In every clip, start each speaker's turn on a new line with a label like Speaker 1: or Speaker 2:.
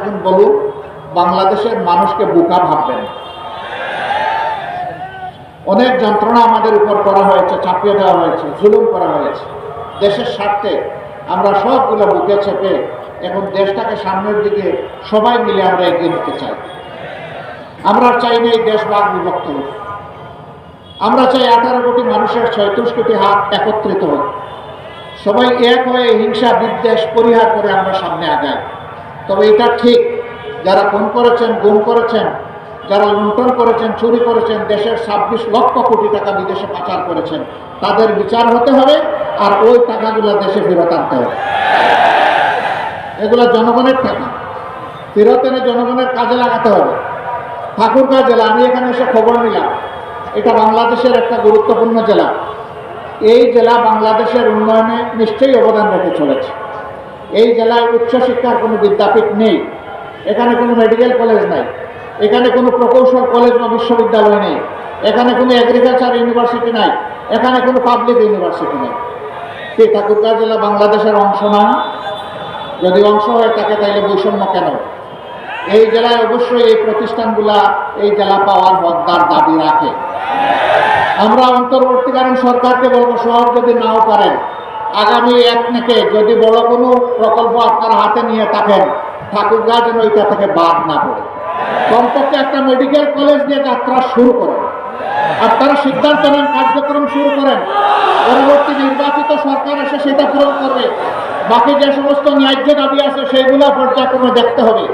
Speaker 1: একজন বলুন, বাংলাদেশের মানুষকে বোকা ভাববেন। অনেক যন্ত্রণা আমাদের উপর করা হয়েছে, চাপিয়ে দেওয়া হয়েছে, জুলুম করা হয়েছে। দেশের স্বার্থে আমরা সবগুলো বুকে চেপে এখন দেশটাকে সামনের দিকে সবাই মিলে আমরা এগিয়ে নিতে চাই। আমরা চাই না এই দেশ ভাগ বিভক্ত হোক। আমরা চাই 18 কোটি মানুষের 36 কোটি হাত একত্রিত হোক, সবাই এক হয়ে হিংসা বিদ্বেষ পরিহার করে আমরা সামনে আগাই। তবে এটা ঠিক, যারা খুন করেছেন, গুম করেছেন, যারা লুণ্ঠন করেছেন, চুরি করেছেন, দেশের 26 লক্ষ কোটি টাকা বিদেশে পাচার করেছেন, তাদের বিচার হতে হবে, আর ওই টাকাগুলো দেশে ফেরত আনতে হবে। এগুলো জনগণের টাকা, ফেরত এনে জনগণের কাজে লাগাতে হবে। ঠাকুরগাঁও জেলা, আমি এখানে এসে খবর নিলাম, এটা বাংলাদেশের একটা গুরুত্বপূর্ণ জেলা। এই জেলা বাংলাদেশের উন্নয়নে নিশ্চয়ই অবদান রেখে চলেছে। এই জেলায় উচ্চশিক্ষার কোনো বিদ্যাপীঠ নেই, এখানে কোনো মেডিকেল কলেজ নাই, এখানে কোনো প্রকৌশল কলেজ বা বিশ্ববিদ্যালয় নেই, এখানে কোনো এগ্রিকালচার ইউনিভার্সিটি নাই, এখানে কোনো পাবলিক ইউনিভার্সিটি নেই। এই ঠাকুরগাঁও জেলা বাংলাদেশের অংশ না? যদি অংশ হয়ে থাকে তাহলে বৈষম্য কেন? এই জেলায় অবশ্যই এই প্রতিষ্ঠানগুলা এই জেলা পাওয়ার হকদার দাবি রাখে। আমরা অন্তর্বর্তীকালীন সরকারকে বলবো, সহজ যদি নাও পারেন, আগামী 1 থেকে যদি বড় কোনো প্রকল্প আপনারা হাতে নিয়ে থাকেন, ঠাকুরগাঁও যেন ওইটা থেকে বাদ না পড়ে। কমপক্ষে একটা মেডিকেল কলেজ দিয়ে যাত্রা শুরু করেন। আপনারা সিদ্ধান্ত নেন, কার্যক্রম শুরু করেন, পরবর্তী নির্বাচিত সরকার এসে সেটা পূরণ করবে। বাকি যে সমস্ত ন্যায্য দাবি আছে সেইগুলো পর্যায়ক্রমে দেখতে হবে।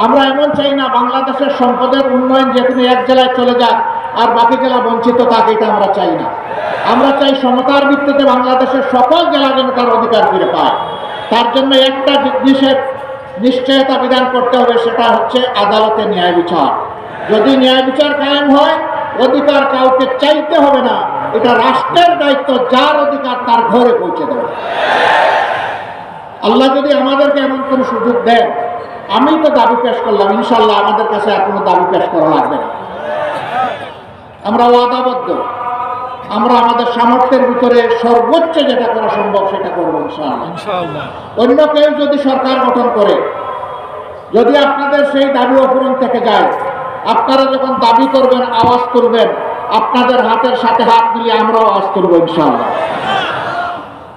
Speaker 1: আমরা এমন চাই না বাংলাদেশের সম্পদের উন্নয়ন যে কোনো এক জেলায় চলে যাক আর বাকি জেলা বঞ্চিত থাক, এটা আমরা চাই না। আমরা চাই সমতার ভিত্তিতে বাংলাদেশের সকল জেলা যেন তার অধিকার ফিরে পায়। তার জন্য একটা জিনিসের নিশ্চয়তা বিধান করতে হবে, সেটা হচ্ছে আদালতে ন্যায় বিচার। যদি ন্যায় বিচার কায়েম হয়, অধিকার কাউকে চাইতে হবে না, এটা রাষ্ট্রের দায়িত্ব, যার অধিকার তার ঘরে পৌঁছে দেবে। আল্লাহ যদি আমাদেরকে এমন কোনো সুযোগ দেন, আমি তো দাবি পেশ করলাম, ইনশাল্লাহ আমাদের কাছে আর কোনো দাবি পেশ করা লাগবে না। আমরা ওয়াদাবদ্ধ, আমরা আমাদের সামর্থ্যের ভিতরে সর্বোচ্চ যেটা করা সম্ভব সেটা করবো ইনশাআল্লাহ। অন্য কেউ যদি সরকার গঠন করে, যদি আপনাদের সেই দাবি অপূরণ থেকে যায়, আপনারা যখন দাবি করবেন, আওয়াজ তুলবেন, আপনাদের হাতের সাথে হাত মিলিয়ে আমরাও আওয়াজ তুলবো ইনশাআল্লাহ।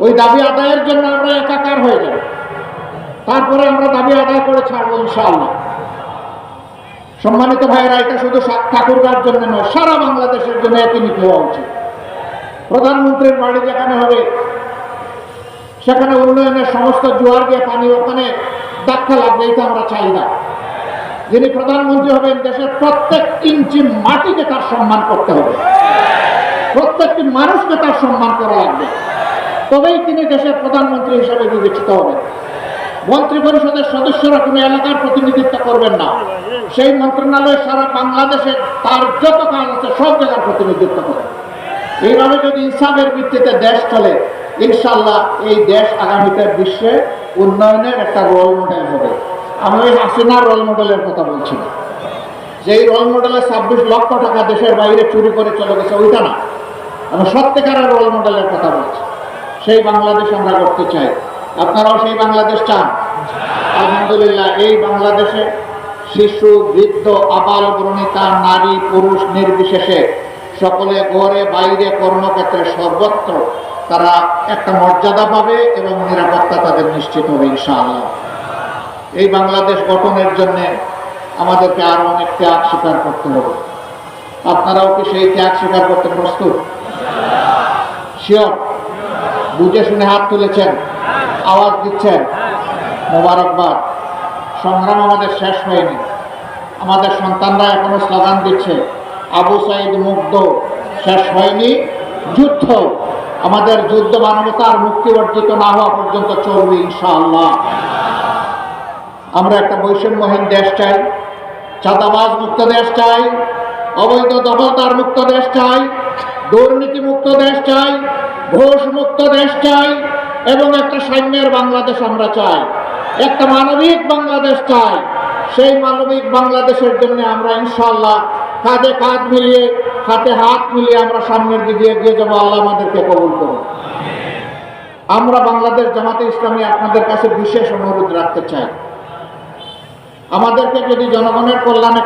Speaker 1: ওই দাবি আদায়ের জন্য আমরা একাকার হয়ে যাব, তারপরে আমরা দাবি আদায় করে ছাড়বো ইনশাআল্লাহ। সম্মানিত ভাইয়েরা, এটা শুধু ঠাকুরগাঁওর জন্য নয়, সারা বাংলাদেশের জন্য একই নীতি হওয়া উচিত। প্রধানমন্ত্রীর বাড়ি যেখানে হবে সেখানে উন্নয়নের সমস্ত জোয়ার দিয়ে পানি ওখানে ধাক্কা লাগবে, এটা আমরা চাই না। যিনি প্রধানমন্ত্রী হবেন, দেশের প্রত্যেক ইঞ্চি মাটিকে তার সম্মান করতে হবে, প্রত্যেকটি মানুষকে তার সম্মান করা লাগবে, তবেই তিনি দেশের প্রধানমন্ত্রী হিসেবে বিবেচিত হবেন। মন্ত্রী পরিষদের সদস্যরা কোনো এলাকার প্রতিনিধিত্ব করবেন না, সেই মন্ত্রণালয় সারা বাংলাদেশে তার যত কাজ আছে সব জায়গার প্রতিনিধিত্ব করবেন। এইভাবে যদি ইনসাফের ভিত্তিতে দেশ চলে, ইনশাআল্লাহ এই দেশ আগামীতে বিশ্বে উন্নয়নের একটা রোল মডেল হবে। আমি ওই হাসিনার রোল মডেলের কথা বলছি না, যেই রোল মডেলে 26 লক্ষ টাকা দেশের বাইরে চুরি করে চলে গেছে, ওইটা না। আমি সত্যিকারের রোল মডেলের কথা বলছি। সেই বাংলাদেশ আমরা করতে চাই। আপনারাও সেই বাংলাদেশ চান? আলহামদুলিল্লাহ, এই বাংলাদেশে শিশু, বৃদ্ধ, আবাল বনিতা, নারী পুরুষ নির্বিশেষে সকলে ঘরে বাইরে কর্মক্ষেত্রে সর্বত্র তারা একটা মর্যাদা পাবে এবং নিরাপত্তা তাদের নিশ্চিত হবে ইনশাআল্লাহ। এই বাংলাদেশ গঠনের জন্য আমাদেরকে আরো অনেক ত্যাগ স্বীকার করতে হবে। আপনারাও কি সেই ত্যাগ স্বীকার করতে প্রস্তুত? শিওর? বুঝে শুনে হাত তুলেছেন, আওয়াজ দিচ্ছেন, মোবারকবাদ। সংগ্রাম আমাদের শেষ হয়নি, আমাদের সন্তানরা এখনো স্লোগান দিচ্ছে, আবু সাইদ মুগ্ধ, শেষ হয়নি যুদ্ধ। আমাদের যুদ্ধ মানবতার মুক্তি অর্জিত না হওয়া পর্যন্ত চলবে ইনশাআল্লাহ। আমরা একটা বৈষম্যহীন দেশ চাই, চাঁদাবাজ মুক্ত দেশ চাই, অবৈধ দখলদার মুক্ত দেশ চাই, দুর্নীতি মুক্ত দেশ চাই, ঘোষ মুক্ত দেশ চাই, এবং একটা সাম্যের বাংলাদেশ আমরা চাই, একটা মানবিক বাংলাদেশ চাই। সেই মানবিক বাংলাদেশের জন্য আমরা ইনশাআল্লাহ কাঁধে কাঁধ মিলিয়ে, হাতে হাত মিলিয়ে আমরা সামনের দিকে এগিয়ে যাবো। আল্লাহ আমাদেরকে কবুল করুন। আমরা বাংলাদেশ জামাতে ইসলামী আপনাদের কাছে বিশেষ অনুরোধ রাখতে চাই, আমাদেরকে যদি জনগণের কল্যাণে